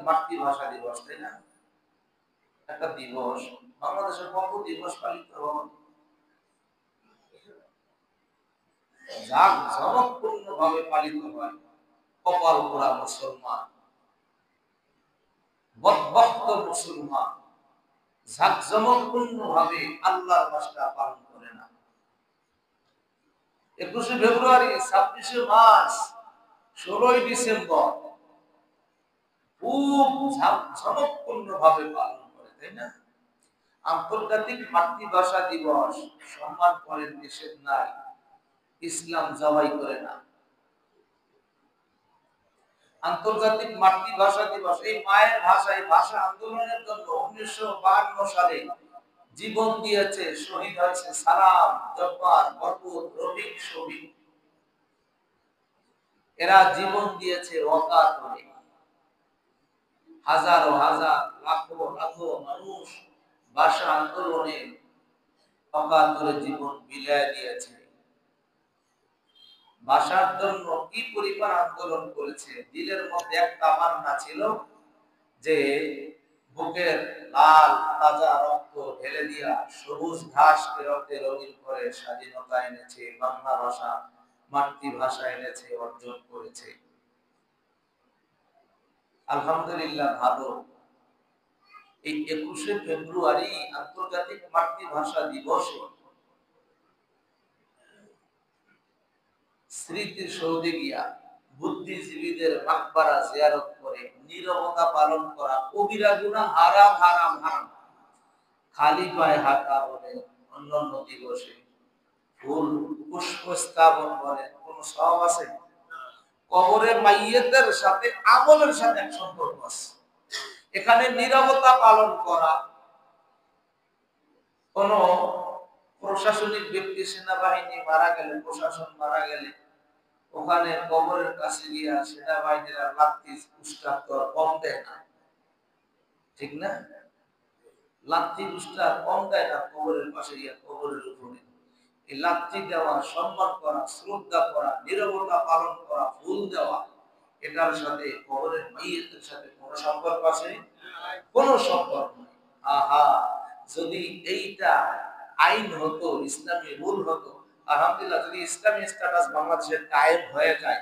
মাতৃভাষা দিবস, তাই না? একটা দিবস, বাংলাদেশের কত দিবস পালিত হয়, জাঁকজমকপূর্ণ ভাবে পালিত হয়। কপাল পোড়া মুসলমান, বদবক্ত মুসলমান জাঁকজমকপূর্ণ ভাবে আল্লাহর মাসটা পালন করে না। 21শে ফেব্রুয়ারি, 26শে মার্চ, 16ই ডিসেম্বর খুব জাঁকজমকপূর্ণ ভাবে পালন করে, তাই না? আন্তর্জাতিক মাতৃভাষা দিবস সম্মান করেন, নিষেধ নাই, ইসলাম জবাই করে না। আন্তর্জাতিক মাতৃভাষা দিবস, এই মায়ের ভাষা, এই ভাষা আন্দোলনের জন্য 1952 সালে জীবন দিয়েছে, শহীদ হয়েছে সালাম, জব্বার, বরকত, রফিক, শফিক। এরা জীবন দিয়েছে অকাতরে। হাজারো হাজার, লাখো লাখো মানুষ ভাষা আন্দোলনে অকাতরে জীবন বিলিয়ে দিয়েছে। ভাষার জন্য কি পরিমাণ আন্দোলন করেছে। দিলের মধ্যে একটা তামান্না ছিল যে বুকের লাল তাজা রক্ত ঢেলে দিয়া সবুজ ঘাসকে রক্তে রঙিন করে স্বাধীনতা এনেছে, বাংলা ভাষা মাতৃভাষা এনেছে, অর্জন করেছে। আলহামদুলিল্লাহ, ভালো। এই 21শে ফেব্রুয়ারি আন্তর্জাতিক মাতৃভাষা দিবসে স্মৃতির সৌধে গিয়া বুদ্ধিজীবীদের মাকবারা জিয়ারত করে নীরবতা পালন করা কবিরা গুনাহ, হারাম হারাম হারাম। খালি পায়ে হাঁটা বলে, অন্যান্য দিবসে ফুল পুষ্প স্থাপন করে কোন সওয়াব আছে? কবরের মাইয়িতের সাথে আমলের সাথে এক সম্পর্ক আছে। এখানে নীরবতা পালন করা, কোন প্রশাসনিক ব্যক্তি, সেনাবাহিনী মারা গেলে, প্রশাসন মারা গেলে ওখানে কবরের কাছে গিয়া সেনাবাহিনীরা লাত্তি উস্কাত কম দেয় না, ঠিক না? লাত্তি উস্কাত কম দেয় না কবরের পাশে গিয়া, কবরের উপরে এই লাত্তি দেওয়া, সম্মান করা, শ্রদ্ধা করা, নীরবতা পালন করা, ফুল দেওয়া, এটার সাথে কবরের মাইয়িতের সাথে কোনো সম্পর্ক আছে? কোনো সম্পর্ক নেই। আহা, যদি এইটা আইন হতো, ইসলামী রুল হতো, আলহামদুলিল্লাহ। যদি ইসলামী স্ট্যাটাস বাংলাদেশের কায়েম হয়ে যায়,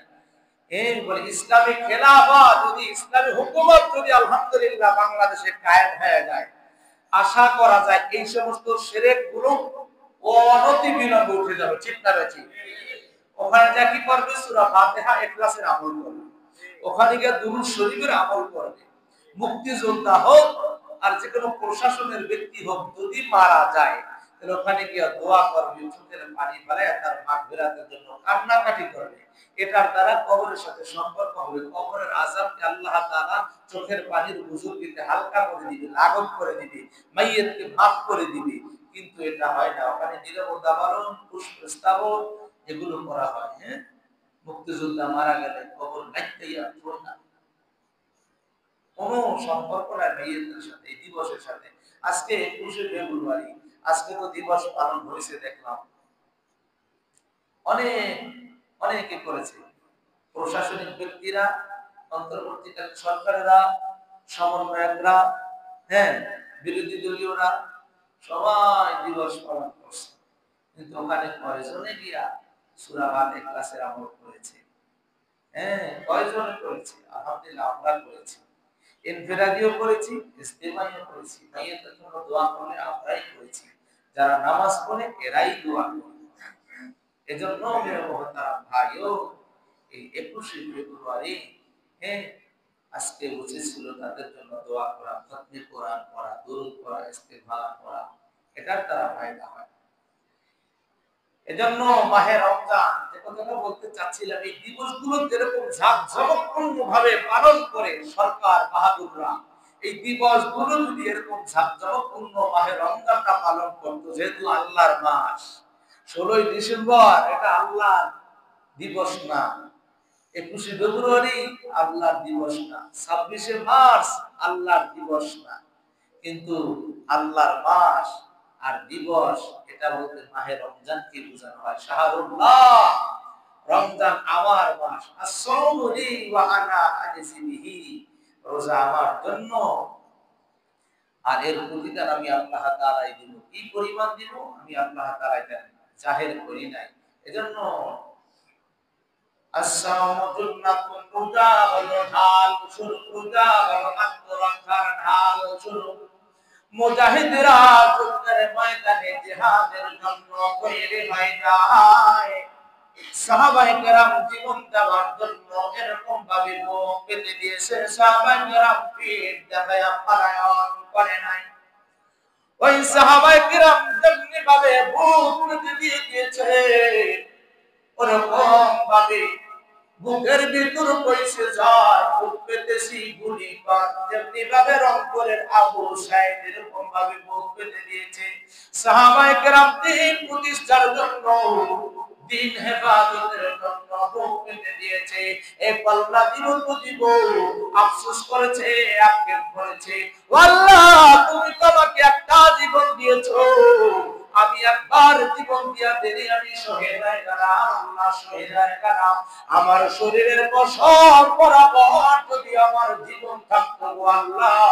বলে ইসলামী খেলাফত, যদি ইসলামী হুকুমত যদি আলহামদুলিল্লাহ বাংলাদেশে কায়েম হয়ে যায়, আশা করা যায় এই সমস্ত শিরক গুলো অনতি বিলম্বে উঠে যাবে, ঠিক না বেশি? ওখানে যা কি করবে? সূরা ফাতিহা, ইখলাসের আমল করবে, ওখানে গিয়ে দুরূদ শরীফের আমল করবে। মুক্তিযোদ্ধা হোক আর যে কোনো প্রশাসনের ব্যক্তি হোক, যদি মারা যায় তাহলে ওখানে গিয়ে দোয়া করবে, চোখের পানি ফেলে তার মাগফিরাতের জন্য কান্নাকাটি করবে। এটার দ্বারা কবরের সাথে সম্পর্ক হবে। কবরের আযাবকে আল্লাহ তাআলা চোখের পানির বুজুর্গিতে হালকা করে দিবে, লাঘব করে দিবে, মাইয়িতকে মাফ করে দিবে। কিন্তু এটা হয় না, ওখানে নীরবতা পালন, পুষ্প স্থাপন এগুলো করা হয়। হ্যাঁ, মুক্তিযোদ্ধা মারা গেলে কবর গাইতেইয়া পড়ে না, কোন সম্পর্ক নাই মাইয়িতের সাথে, এই দিবসের সাথে। আজকে 21শে ফেব্রুয়ারি, আজকে তো দিবস পালন হয়েছে, দেখলাম অনেক অনেকে করেছে, প্রশাসনিক ব্যক্তিরা, অন্তর্বর্তীকালীন সরকারেরা, সমন্বয়করা, হ্যাঁ, বিরোধী দলীয়রা সবাই দিবস পালন করছে। কিন্তু ওখানে কয়জনে গিয়া সূরা ফাতিহা ক্লাসের আমল করেছে? হ্যাঁ, কয়জনে করেছে? আলহামদুলিল্লাহ, আমরা করেছি, ইনফিরাদিও করেছি, ইস্তেমাইও করেছি। মাইয়িতের জন্য দোয়া করলে আমরাই করেছি, যারা নামাজ পড়ে এরাই দোয়া করে। এজন্য মেরে মহতারাম ভাইও, এই 21শে ফেব্রুয়ারি, হ্যাঁ, আজকে উচিত ছিল তাদের জন্য দোয়া করা, খতমে কোরআন পড়া, দুরূদ পড়া, ইস্তিগফার পড়া, এটার দ্বারা ফায়দা হয়। এজন্য মাহে রমজান, যে কথাটা বলতে চাচ্ছিলাম, এই দিবসগুলো যেরকম ঝাঁকঝমকপূর্ণ ভাবে পালন করে সরকার বাহাদুররা, এই দিবসগুলো যদি এরকম ঝাঁকঝমকপূর্ণ মাহে রমজানটা পালন করত, যেহেতু আল্লাহর মাস, 16ই ডিসেম্বর এটা আল্লাহর দিবস না, 21শে ফেব্রুয়ারি আল্লাহর দিবস না, 26শে মার্চ আল্লাহর দিবস না, কিন্তু আল্লাহর মাস আর দিবস, এটা বলতে মাহে রমজানকে বোঝানো হয়। শাহরুল্লাহ, রমজান আমার মাস, আস-সাওমু লি ওয়া আনা আজজি বিহি, রোজা আমার জন্য, আর এর প্রতিদান আমি আল্লাহ তাআলাই দিব। কি পরিমাণ দিব আমি আল্লাহ তাআলাই জানি, জাহের করি নাই। এজন্য আসসাওমু জুন্নাতুন, রোজা হলো ঢাল স্বরূপ, রোজা হলো আত্মরক্ষার ঢাল স্বরূপ। মুজাহিদরা যুদ্ধের ময়দানে জিহাদের জন্য তৈরি হয়ে যায়। সাহাবায়ে কেরাম জীবন দেওয়ার জন্য এরকম ভাবে বুক পেতে দিয়েছে, সাহাবায়ে কেরাম পিঠ দেখায়া পালায়ন করে নাই। ওই সাহাবায়ে কেরাম যেমনি ভাবে বুক পেতে দিয়ে দিয়েছে, ওরকম ভাবে বুকের ভিতর পয়সে যায়, বুক পেতেছি গুলি পান, যেমনি ভাবে রংপুরের আবু সাইদ এরকম ভাবে বুক পেতে দিয়েছে। সাহাবায়ে কেরাম দিন প্রতিষ্ঠার জন্য, দিন হেফাজতের জন্য বুক পেতে দিয়েছে। এই পাল্লা দিব তো দিব, আফসোস করেছে, আক্ষেপ করেছে, আল্লাহ তুমি তো আমাকে একটা জীবন দিয়েছো, আমি একবার জীবন দিয়া দেরি আমি শহীদ হয়ে গেলাম। আল্লাহ শহীদ হয়ে গেলাম, আমার শরীরের পশম বরাবর যদি আমার জীবন থাকতো, আল্লাহ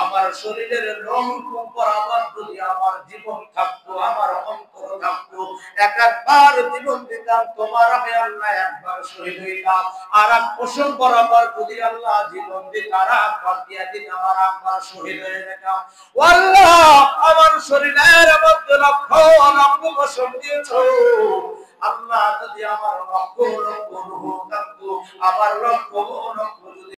আমার শরীরের লোম বরাবর যদি আমার জীবন থাকতো, আমার অন্তর থাকতো, একবার জীবন দিতাম তোমার হয়ে আল্লাহ, একবার শহীদ হইতাম। আর এক পশম বরাবর যদি আল্লাহ জীবন দিতাম, একবার দিয়া দিতাম, আর একবার শহীদ হয়ে যেতাম। আল্লাহ আমার শরীরের মধ্যে লক্ষ লক্ষ পশম দিয়েছো, আল্লাহ যদি আমার লক্ষ লক্ষ রূহ থাকতো, আমার লক্ষ লক্ষ যদি